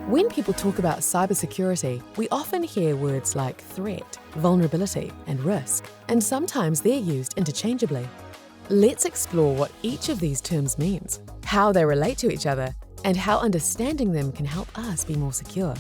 When people talk about cybersecurity, we often hear words like threat, vulnerability, and risk, and sometimes they're used interchangeably. Let's explore what each of these terms means, how they relate to each other, and how understanding them can help us be more secure.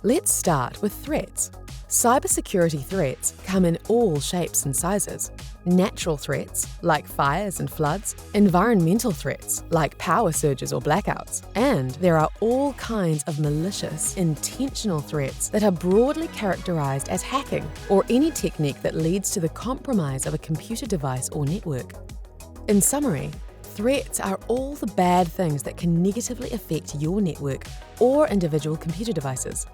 Let's start with threats. Cybersecurity threats come in all shapes and sizes. Natural threats, like fires and floods, environmental threats, like power surges or blackouts, and there are all kinds of malicious, intentional threats that are broadly characterized as hacking or any technique that leads to the compromise of a computer device or network. In summary, threats are all the bad things that can negatively affect your network or individual computer devices.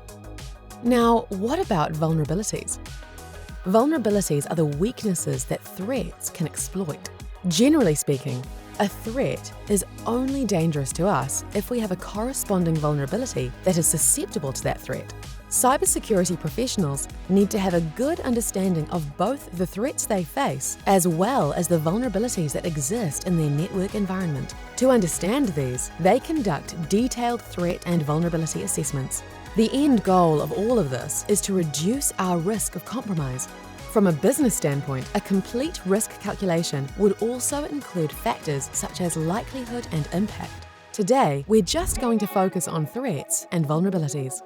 Now, what about vulnerabilities? Vulnerabilities are the weaknesses that threats can exploit. Generally speaking, a threat is only dangerous to us if we have a corresponding vulnerability that is susceptible to that threat. Cybersecurity professionals need to have a good understanding of both the threats they face as well as the vulnerabilities that exist in their network environment. To understand these, they conduct detailed threat and vulnerability assessments. The end goal of all of this is to reduce our risk of compromise. From a business standpoint, a complete risk calculation would also include factors such as likelihood and impact. Today, we're just going to focus on threats and vulnerabilities.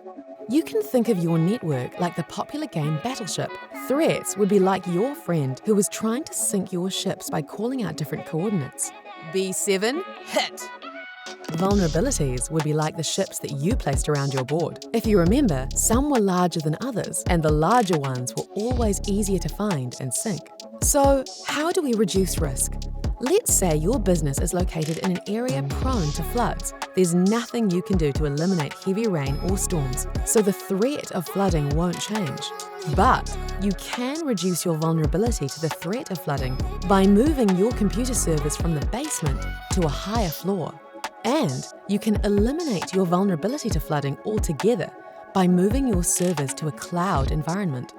You can think of your network like the popular game Battleship. Threats would be like your friend who was trying to sink your ships by calling out different coordinates. B7, hit! Vulnerabilities would be like the ships that you placed around your board. If you remember, some were larger than others, and the larger ones were always easier to find and sink. So, how do we reduce risk? Let's say your business is located in an area prone to floods. There's nothing you can do to eliminate heavy rain or storms, so the threat of flooding won't change. But you can reduce your vulnerability to the threat of flooding by moving your computer servers from the basement to a higher floor. And you can eliminate your vulnerability to flooding altogether by moving your servers to a cloud environment.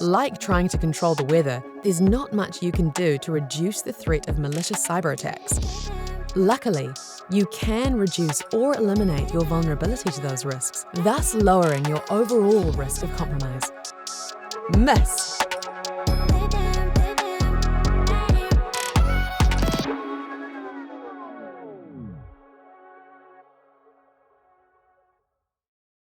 Like trying to control the weather, there's not much you can do to reduce the threat of malicious cyber attacks. Luckily, you can reduce or eliminate your vulnerability to those risks, thus lowering your overall risk of compromise. Miss